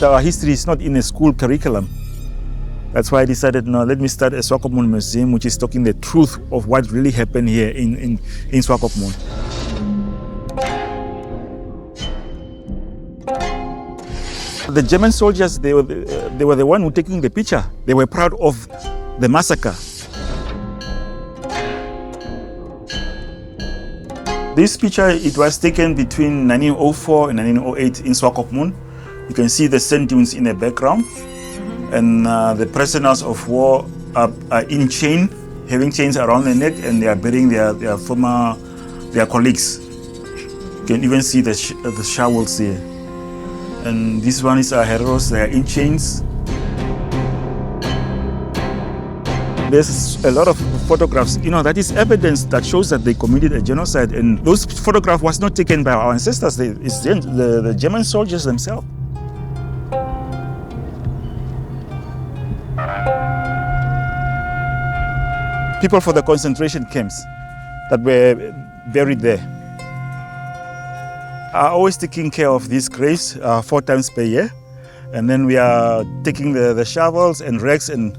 that our history is not in a school curriculum. That's why I decided, no, let me start a Swakopmund museum, which is talking the truth of what really happened here in Swakopmund. The German soldiers, they were the one who were taking the picture. They were proud of the massacre. This picture, it was taken between 1904 and 1908 in Swakopmund. You can see the sand dunes in the background. And the prisoners of war are in chain, having chains around their neck, and they are burying their colleagues. You can even see the shovels there. And this one is our heroes, they are in chains. There's a lot of photographs, that is evidence that shows that they committed a genocide. And those photographs was not taken by our ancestors, it's the German soldiers themselves. People for the concentration camps that were buried there are always taking care of these graves 4 times per year. And then we are taking the shovels and rakes and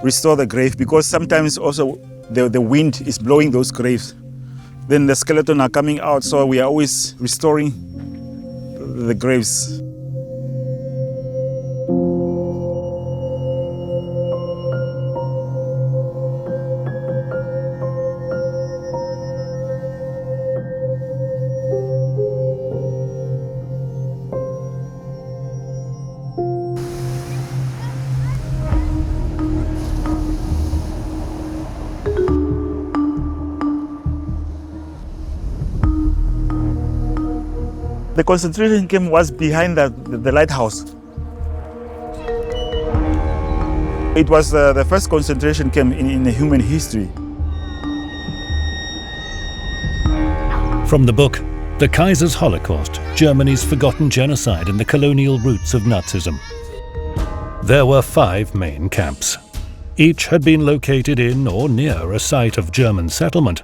restore the grave, because sometimes also the wind is blowing those graves. Then the skeleton are coming out, so we are always restoring the graves. The concentration camp was behind the lighthouse. It was the first concentration camp in human history. From the book, The Kaiser's Holocaust, Germany's Forgotten Genocide and the Colonial Roots of Nazism. There were 5 main camps. Each had been located in or near a site of German settlement,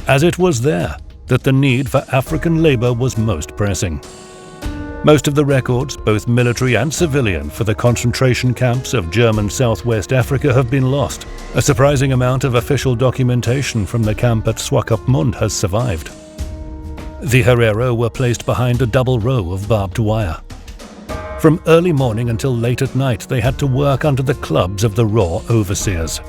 as it was there that the need for African labor was most pressing. Most of the records, both military and civilian, for the concentration camps of German Southwest Africa have been lost. A surprising amount of official documentation from the camp at Swakopmund has survived. The Herero were placed behind a double row of barbed wire. From early morning until late at night, they had to work under the clubs of the raw overseers.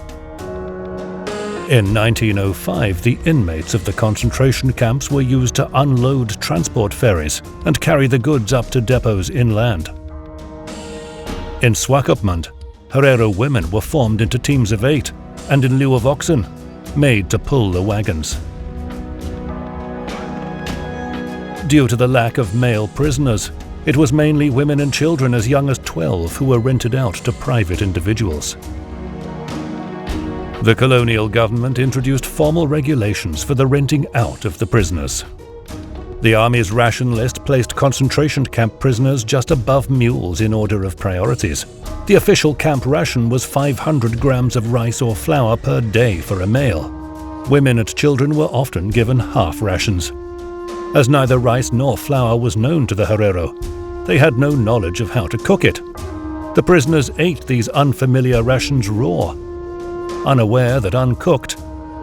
In 1905, the inmates of the concentration camps were used to unload transport ferries and carry the goods up to depots inland. In Swakopmund, Herero women were formed into teams of 8 and, in lieu of oxen, made to pull the wagons. Due to the lack of male prisoners, it was mainly women and children as young as 12 who were rented out to private individuals. The colonial government introduced formal regulations for the renting out of the prisoners. The army's ration list placed concentration camp prisoners just above mules in order of priorities. The official camp ration was 500 grams of rice or flour per day for a male. Women and children were often given half rations. As neither rice nor flour was known to the Herero, they had no knowledge of how to cook it. The prisoners ate these unfamiliar rations raw, unaware that uncooked,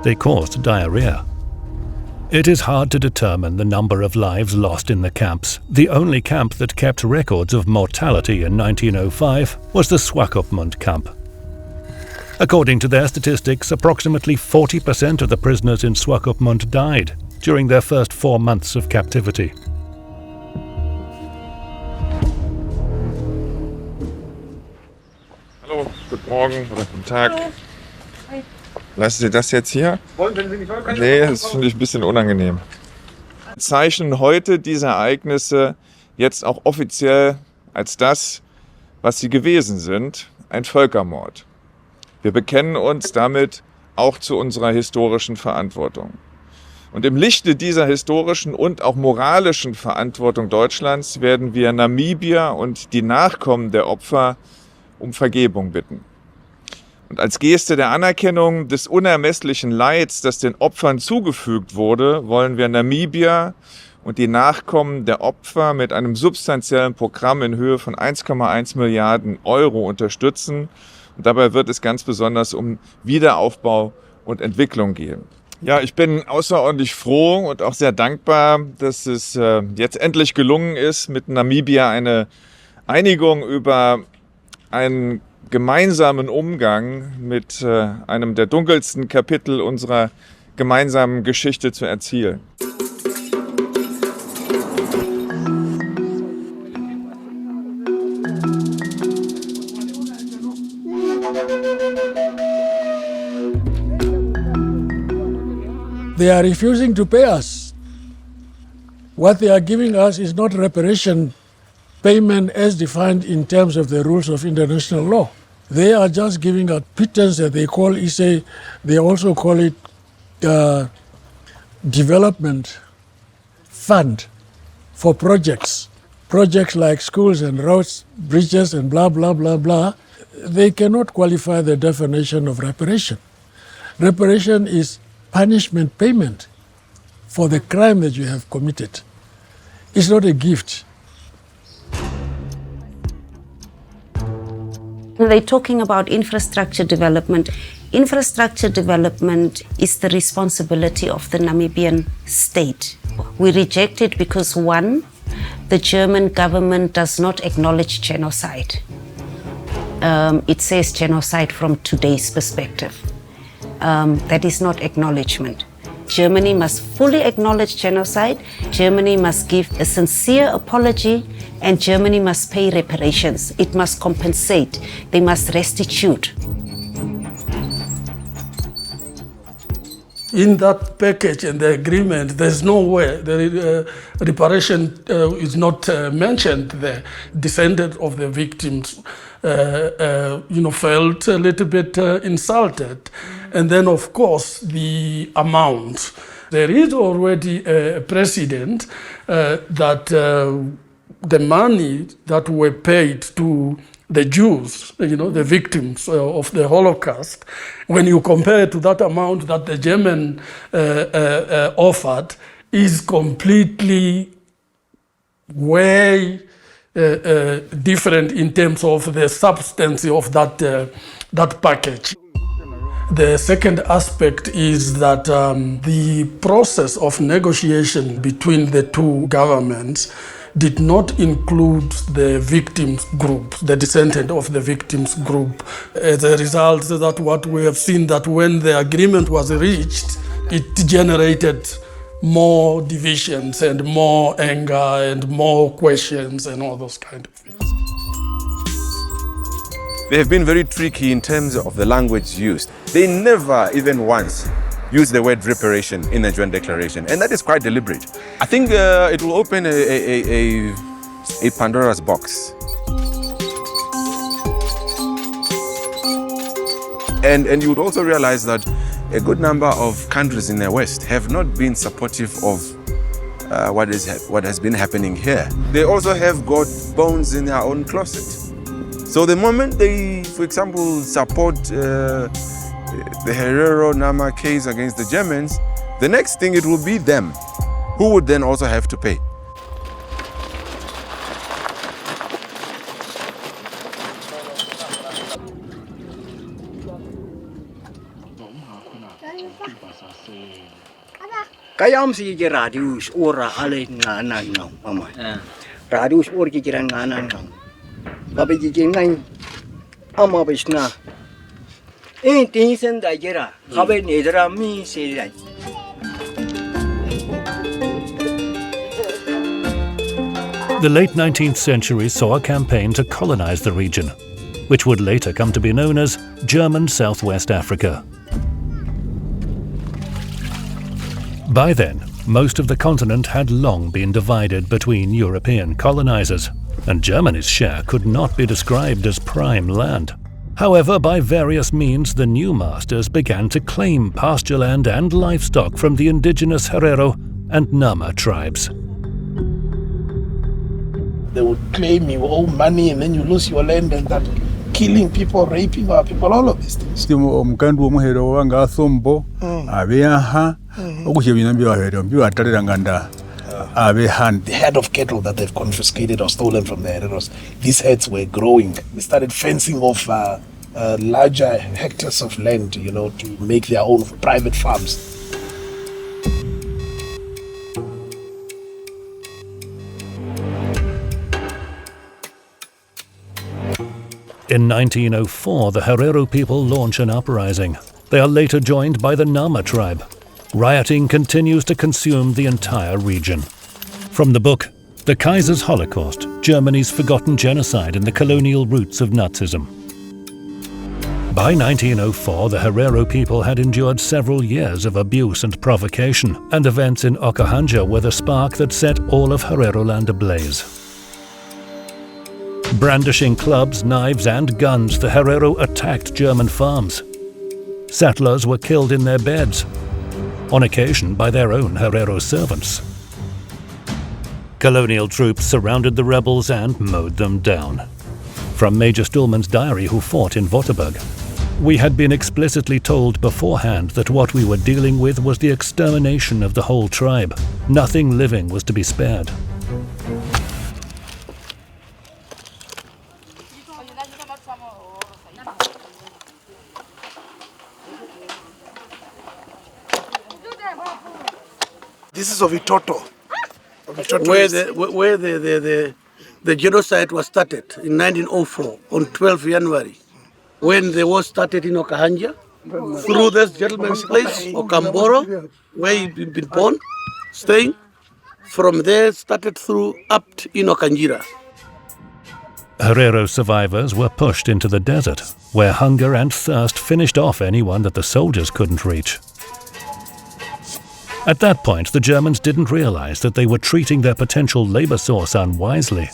they caused diarrhea. It is hard to determine the number of lives lost in the camps. The only camp that kept records of mortality in 1905 was the Swakopmund camp. According to their statistics, approximately 40% of the prisoners in Swakopmund died during their first 4 months of captivity. Hallo, guten Morgen oder guten Tag. Lassen Sie das jetzt hier? Nee, das finde ich ein bisschen unangenehm. Wir zeichnen heute diese Ereignisse jetzt auch offiziell als das, was sie gewesen sind, ein Völkermord. Wir bekennen uns damit auch zu unserer historischen Verantwortung. Und im Lichte dieser historischen und auch moralischen Verantwortung Deutschlands werden wir Namibia und die Nachkommen der Opfer um Vergebung bitten. Und als Geste der Anerkennung des unermesslichen Leids, das den Opfern zugefügt wurde, wollen wir Namibia und die Nachkommen der Opfer mit einem substanziellen Programm in Höhe von 1,1 Milliarden Euro unterstützen. Und dabei wird es ganz besonders um Wiederaufbau und Entwicklung gehen. Ja, ich bin außerordentlich froh und auch sehr dankbar, dass es jetzt endlich gelungen ist, mit Namibia eine Einigung über einen gemeinsamen Umgang mit einem der dunkelsten Kapitel unserer gemeinsamen Geschichte zu erzielen. They are refusing to pay us. What they are giving us is not reparation payment as defined in terms of the rules of international law. They are just giving a pittance that they call ISA. They also call it development fund for projects like schools and roads, bridges and blah, blah, blah, blah. They cannot qualify the definition of reparation. Reparation is punishment payment for the crime that you have committed. It's not a gift. They're talking about infrastructure development. Infrastructure development is the responsibility of the Namibian state. We reject it because, one, the German government does not acknowledge genocide. It says genocide from today's perspective. That is not acknowledgement. Germany must fully acknowledge genocide. Germany must give a sincere apology, and Germany must pay reparations. It must compensate. They must restitute. In that package and the agreement, there's no way the reparation is not mentioned. The descendants of the victims, felt a little bit insulted. And then, of course, the amount. There is already a precedent that the money that were paid to the Jews, the victims of the Holocaust, when you compare to that amount that the German offered, is completely way different in terms of the substance of that package. The second aspect is that the process of negotiation between the two governments did not include the victims group, the descendant of the victims group. As a result, that what we have seen, that when the agreement was reached, it generated more divisions and more anger and more questions and all those kind of things. They have been very tricky in terms of the language used. They never even once use the word reparation in the joint declaration, and that is quite deliberate. I think it will open a Pandora's box. And you would also realize that a good number of countries in the West have not been supportive of what has been happening here. They also have got bones in their own closet. So the moment they, for example, support the Herero-Nama case against the Germans, the next thing it will be them who would then also have to pay. Kayam si radius ora ale ngana ngau mama. Radius ora ki ngana ngau. Babe ki ngai ama bisna. Tension da jera. Kabe nedra mi se dai. The late 19th century saw a campaign to colonize the region, which would later come to be known as German Southwest Africa. By then, most of the continent had long been divided between European colonizers, and Germany's share could not be described as prime land. However, by various means, the new masters began to claim pasture land and livestock from the indigenous Herero and Nama tribes. They would claim you owe money and then you lose your land, and that killing people, raping our people, all of these things. Omukandu omuhero wanga thombo abeaha okushebina byo ahero byo atalera nganda the herd of cattle that they've confiscated or stolen from the Hereros. These herds were growing. They started fencing off larger hectares of land, to make their own private farms. In 1904, the Herero people launch an uprising. They are later joined by the Nama tribe. Rioting continues to consume the entire region. From the book, The Kaiser's Holocaust, Germany's Forgotten Genocide and the Colonial Roots of Nazism. By 1904, the Herero people had endured several years of abuse and provocation, and events in Okahanja were the spark that set all of Hereroland ablaze. Brandishing clubs, knives and guns, the Herero attacked German farms. Settlers were killed in their beds, on occasion by their own Herero servants. Colonial troops surrounded the rebels and mowed them down. From Major Stulman's diary, who fought in Waterberg, we had been explicitly told beforehand that what we were dealing with was the extermination of the whole tribe. Nothing living was to be spared. This is Ovitoto. Where the genocide was started in 1904 on 12 January, when the war started in Okahanja, through this gentleman's place, Okamboro, where he'd been born, staying. From there, started through up in Okanjira. Herero survivors were pushed into the desert, where hunger and thirst finished off anyone that the soldiers couldn't reach. At that point, the Germans didn't realize that they were treating their potential labor source unwisely.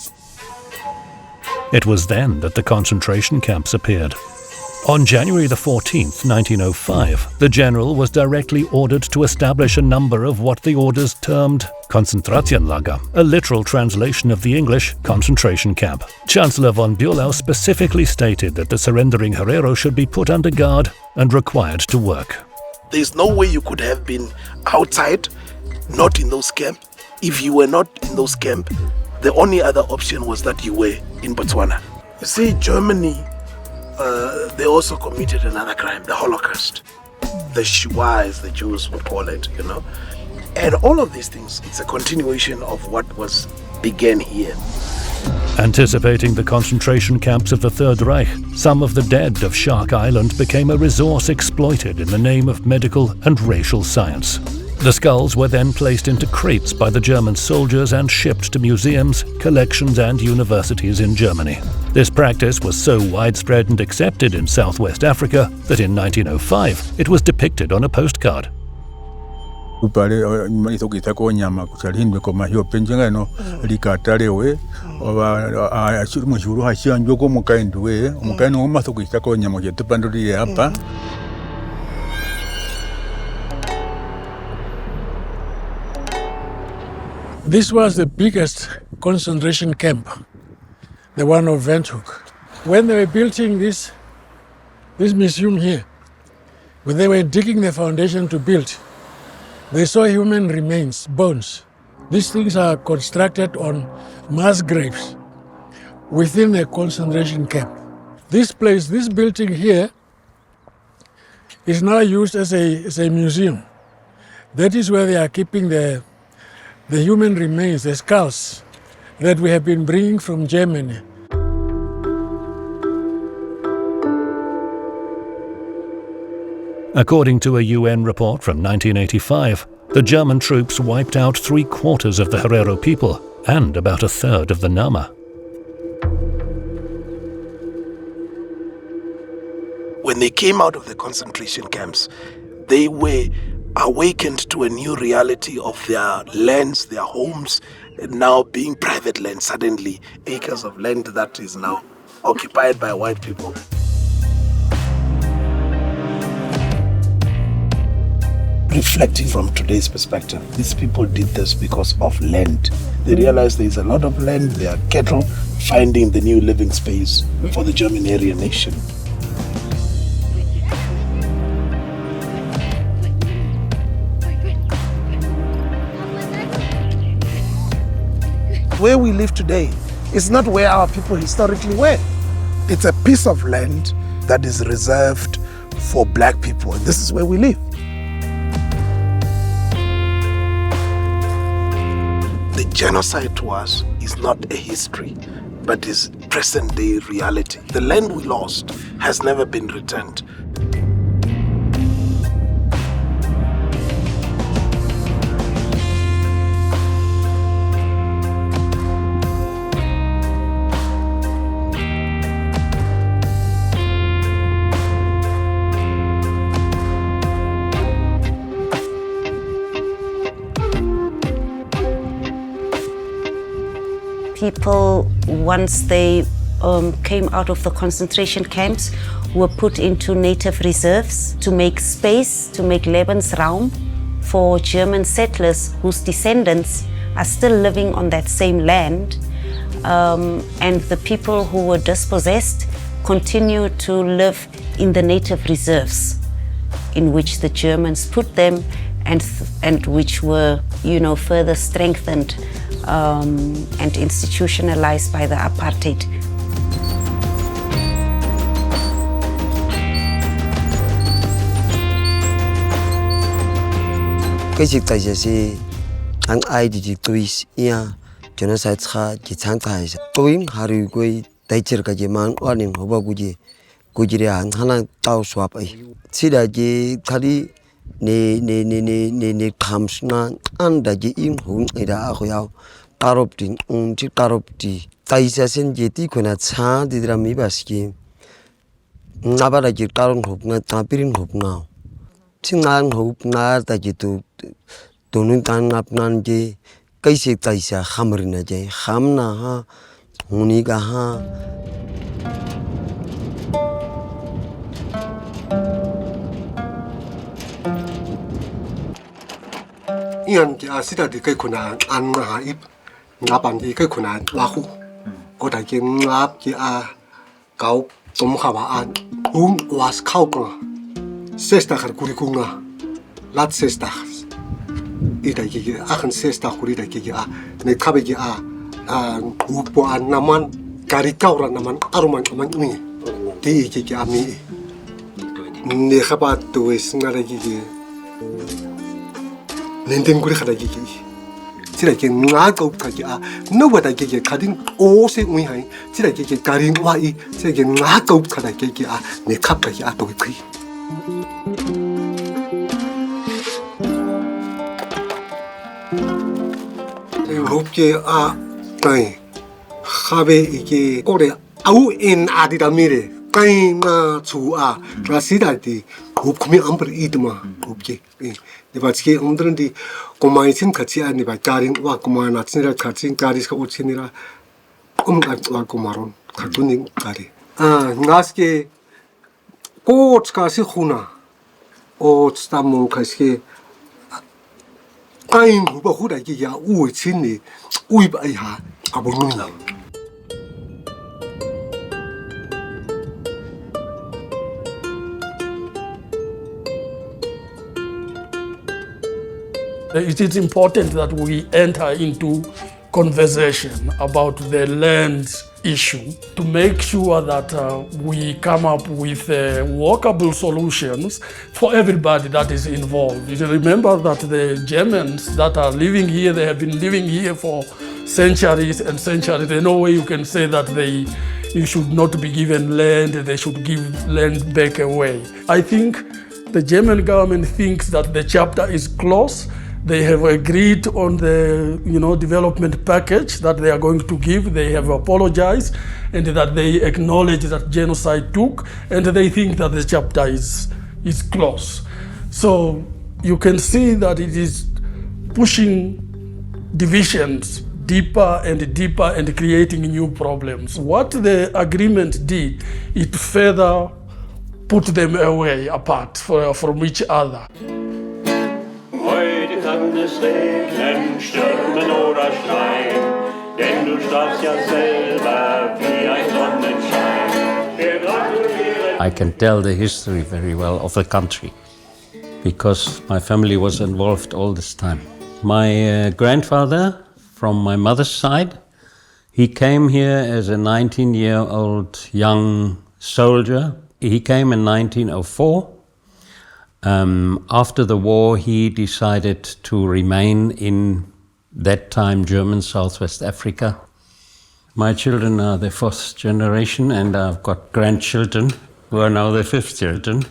It was then that the concentration camps appeared. On January the 14th, 1905, the general was directly ordered to establish a number of what the orders termed Konzentrationlager, a literal translation of the English concentration camp. Chancellor von Bülow specifically stated that the surrendering Herero should be put under guard and required to work. There's no way you could have been outside, not in those camps. If you were not in those camps, the only other option was that you were in Botswana. You see, Germany, they also committed another crime, the Holocaust. The Shoah, as the Jews would call it, And all of these things, it's a continuation of what was began here. Anticipating the concentration camps of the Third Reich, some of the dead of Shark Island became a resource exploited in the name of medical and racial science. The skulls were then placed into crates by the German soldiers and shipped to museums, collections and universities in Germany. This practice was so widespread and accepted in Southwest Africa that in 1905 it was depicted on a postcard. This was the biggest concentration camp, the one of Windhoek. When they were building this museum here, when they were digging the foundation to build, they saw human remains, bones. These things are constructed on mass graves within the concentration camp. This place, this building here, is now used as a museum. That is where they are keeping the human remains, the skulls that we have been bringing from Germany. According to a UN report from 1985, the German troops wiped out 3/4 of the Herero people and about 1/3 of the Nama. When they came out of the concentration camps, they were awakened to a new reality of their lands, their homes, now being private land, suddenly acres of land that is now occupied by white people. Reflecting from today's perspective, these people did this because of land. They realized there is a lot of land, there are cattle, finding the new living space for the German Aryan nation. where we live today is not where our people historically were. It's a piece of land that is reserved for black people, and this is where we live. The genocide to us is not a history, but is present-day reality. The land we lost has never been returned. People, once they came out of the concentration camps, were put into native reserves to make space, to make Lebensraum for German settlers whose descendants are still living on that same land. And the people who were dispossessed continue to live in the native reserves in which the Germans put them and which were, further strengthened and institutionalized by the apartheid. Cái việc tại gì anh ai đi tôi ia genocide cha chỉ sáng tại tôi haru quay tại chỉ cái gì mà anh em họ bảo cái gì anh hana tao swap ấy chỉ là gì thadi ne tham na anh đã gì im hùng ấy đã aku yau tarop tin chỉ tarop ti tại sao sen gì ti khona cha đi ra mi baski ngaba đã chỉ tarong hộp na tapirin hộp nào chỉ ngang hộp na tại chỉ tu nun tan ngap nan ji kai se tai sa khamri na jai kham na ha huni ka ha ian ki asida di kai kuna an ha ip ngapan di kai kuna wa khu ko dai ki ngap ki a kau tom kha ba an was khau ko sesta khar kuri kunga lat sesta ida ki akhan sesta khuri da ki a ne khabe ki a upo an naman kari kaura naman aruman kaman ni ti ki ami ne khaba to is ngara ki nendeng kuri khada ki tira ki nga ko ka ki a no wa da ki kadin o se ui hai tira ki karin wa I tira ki nga ko khada ki a ne khap ka ki a to ki Europe a tai khabe iki kore au in adida mire kai na chu a rasida di group khmi amper idma group ki ne batski umdran di komai sim khachi ani ba karin wa komai na chinra khachin karis ka uchinira wa komaron khatuning kari ngaske coach ka si khuna o stamon khaske kain ba huda ki ya u chinni u ba ai ha abonu na It is important that we enter into conversation about the land issue to make sure that we come up with workable solutions for everybody that is involved. You remember that the Germans that are living here, they have been living here for centuries and centuries. There's no way you can say that you should not be given land, they should give land back away. I think the German government thinks that the chapter is closed. They have agreed on the development package that they are going to give. They have apologized and that they acknowledge that genocide took, and they think that the chapter is closed. So you can see that it is pushing divisions deeper and deeper and creating new problems. What the agreement did, it further put them away apart from each other. Kann es regnen, stürmen oder schneien, denn du strahlst ja selber wie ein Sonnenschein. Wir gratulieren. I can tell the history very well of the country because my family was involved all this time. My grandfather from my mother's side He came here as a 19-year-old young soldier. He came in 1904. After the war, he decided to remain in that time German Southwest Africa. My children are the 4th generation, and I've got grandchildren who are now the 5th children.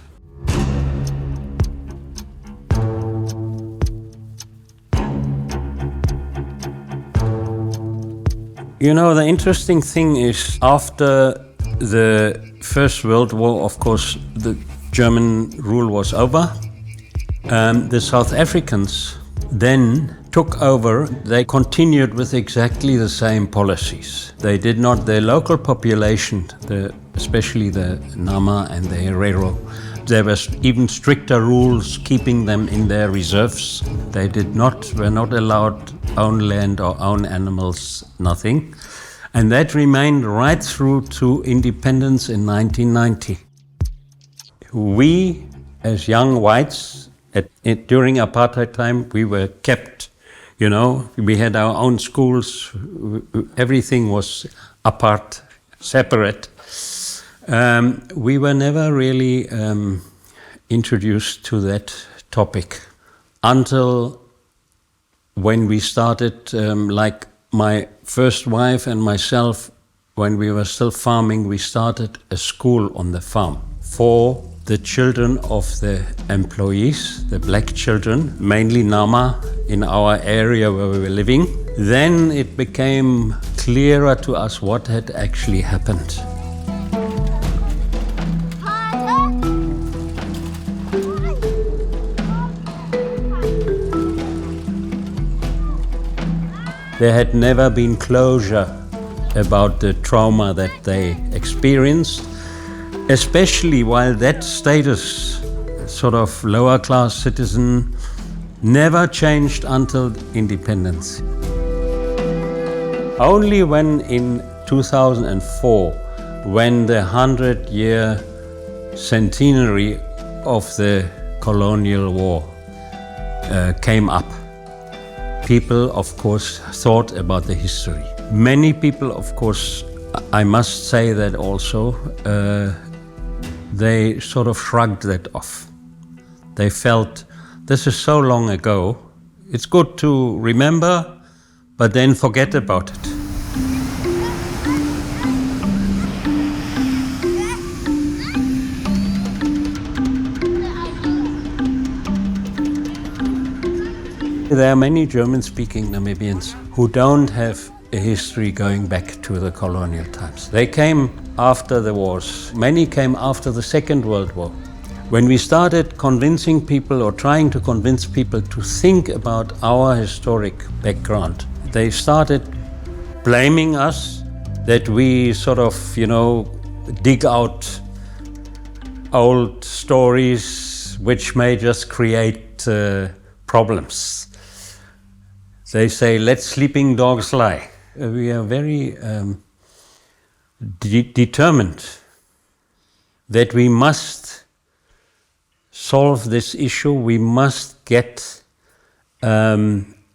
You know, the interesting thing is, after the First World War, of course, the German rule was over. The South Africans then took over. They continued with exactly the same policies. They did not, their local population, especially the Nama and the Herero, there was even stricter rules keeping them in their reserves. They were not allowed own land or own animals, nothing. And that remained right through to independence in 1990. We, as young whites, during apartheid time, we were kept, you know, we had our own schools, everything was apart, separate. We were never really introduced to that topic until when we started, like my first wife and myself, when we were still farming, we started a school on the farm for the children of the employees, the black children, mainly Nama, in our area where we were living. Then it became clearer to us what had actually happened. There had never been closure about the trauma that they experienced, especially while that status, sort of lower class citizen, never changed until independence. Only when in 2004, when the 100-year centenary of the colonial war came up, people, of course, thought about the history. Many people, of course, I must say that also, they sort of shrugged that off. They felt, this is so long ago, it's good to remember, but then forget about it. There are many German-speaking Namibians who don't have a history going back to the colonial times. They came after the wars. Many came after the Second World War. When we started convincing people or trying to convince people to think about our historic background, they started blaming us that we sort of, you know, dig out old stories which may just create problems. They say, let sleeping dogs lie. We are very determined that we must solve this issue. We must get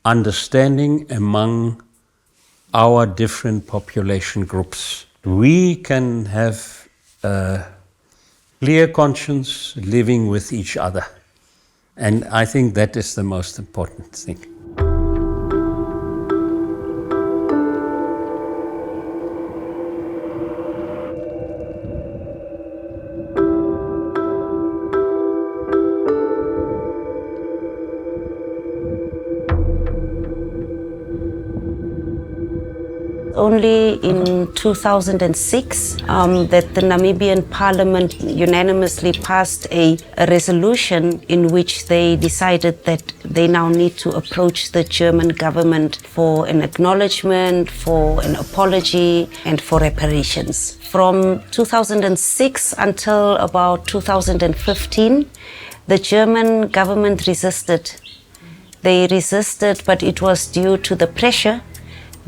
understanding among our different population groups. We can have a clear conscience living with each other. And I think that is the most important thing. Only in 2006 that the Namibian Parliament unanimously passed a resolution in which they decided that they now need to approach the German government for an acknowledgement, for an apology, and for reparations. From 2006 until about 2015, the German government resisted. They resisted, but it was due to the pressure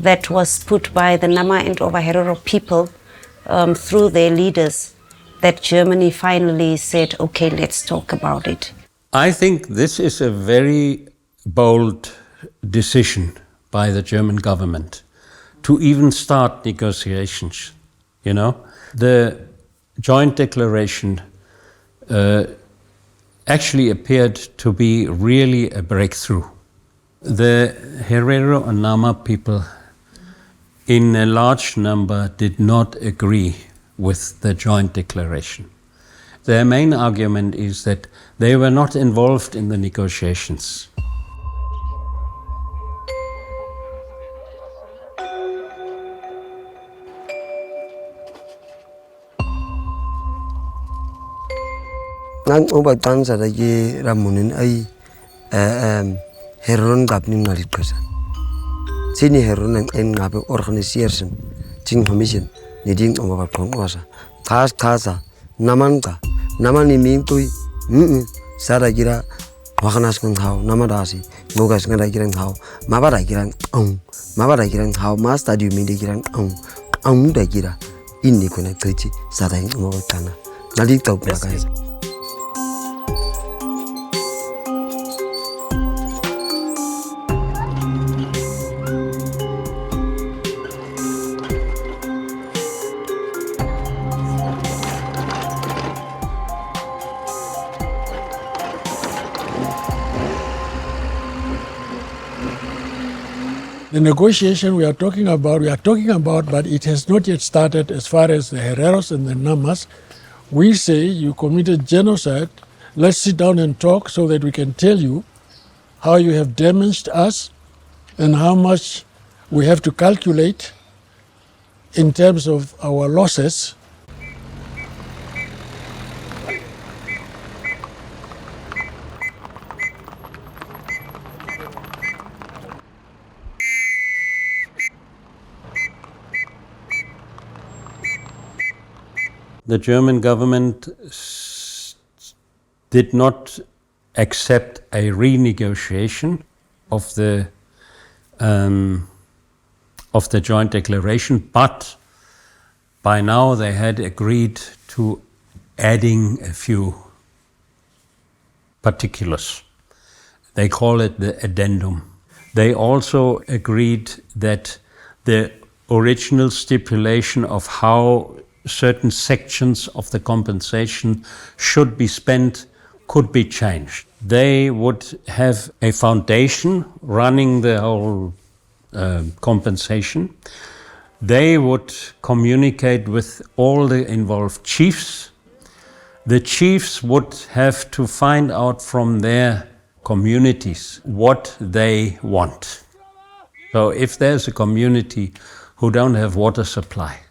that was put by the Nama and Herero people through their leaders, that Germany finally said, okay, let's talk about it. I think this is a very bold decision by the German government to even start negotiations, you know. The joint declaration actually appeared to be really a breakthrough. The Herero and Nama people in a large number did not agree with the joint declaration. Their main argument is that they were not involved in the negotiations. Ngang oba tanza da ye ramunin ai heron gap ni ngalit kasa. Sini heron ang ngabe organisation ting commission ni ding oba kong wasa. Kasa naman ni mintui sara gira wakanas kang hau namadasi mogas ngada girang hau mabara girang hau mas tadi minde girang da gira inni kona tsachi sara ing oba kana nali tau plakai. The negotiation we are talking about, but it has not yet started as far as the Hereros and the Namas. We say you committed genocide. Let's sit down and talk so that we can tell you how you have damaged us and how much we have to calculate in terms of our losses. The German government did not accept a renegotiation of the joint declaration, but by now they had agreed to adding a few particulars. They call it the addendum. They also agreed that the original stipulation of how certain sections of the compensation should be spent could be changed. They would have a foundation running the whole compensation. They would communicate with all the involved chiefs. The chiefs would have to find out from their communities what they want. So if there's a community who don't have water supply,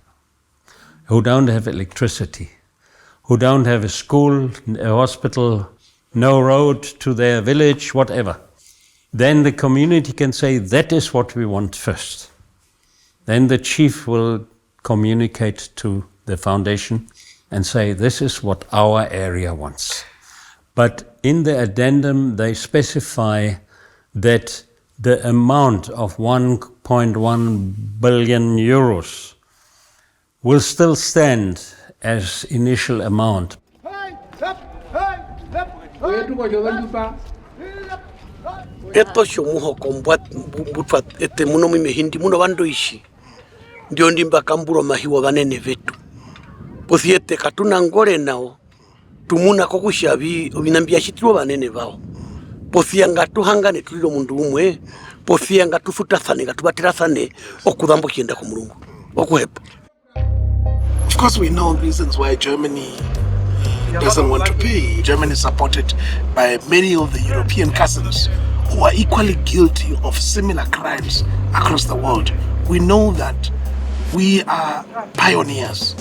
who don't have electricity, who don't have a school, a hospital, no road to their village, whatever, then the community can say, that is what we want first. Then the chief will communicate to the foundation and say, this is what our area wants. But in the addendum, they specify that the amount of 1.1 billion euros will still stand as initial amount. Eto shomuho kombat butfat ete muno mimehindi muno wandoishi ndio ndimba kamburo mahiwa banene vetu posiete katuna ngore nao tumuna kokushabi obinambia shitiro banene bao posia ngatu hangane tulilo mundu umwe posia ngatu futathane ngatu batirathane okudambo kienda ku mulungu okuhepa. Of course, we know reasons why Germany doesn't want to pay. Germany is supported by many of the European cousins who are equally guilty of similar crimes across the world. We know that we are pioneers.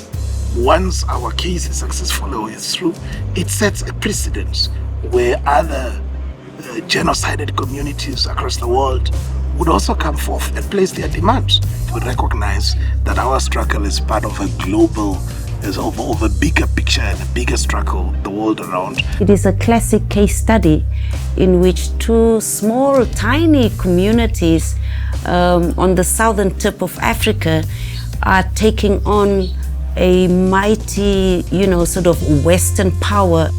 Once our case is successful or is through, it sets a precedent where other genocided communities across the world would also come forth and place their demands. We recognize that our struggle is part of a global, of a bigger picture and a bigger struggle the world around. It is a classic case study in which two small, tiny communities on the southern tip of Africa are taking on a mighty, sort of Western power.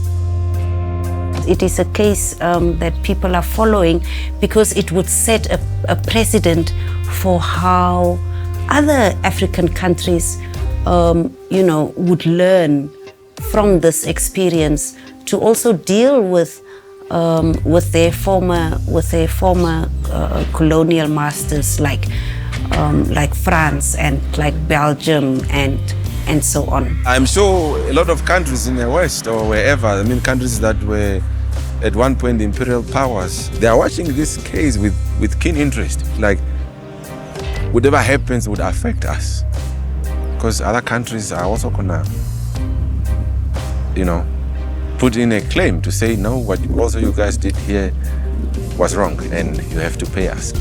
It is a case that people are following because it would set a precedent for how other African countries, you know, would learn from this experience to also deal with their former colonial masters like France and like Belgium and so on. I'm sure a lot of countries in the West or wherever, I mean countries that were at one point imperial powers, they are watching this case with keen interest. Like whatever happens would affect us, because other countries are also gonna, you know, put in a claim to say, no, what also you guys did here was wrong and you have to pay us.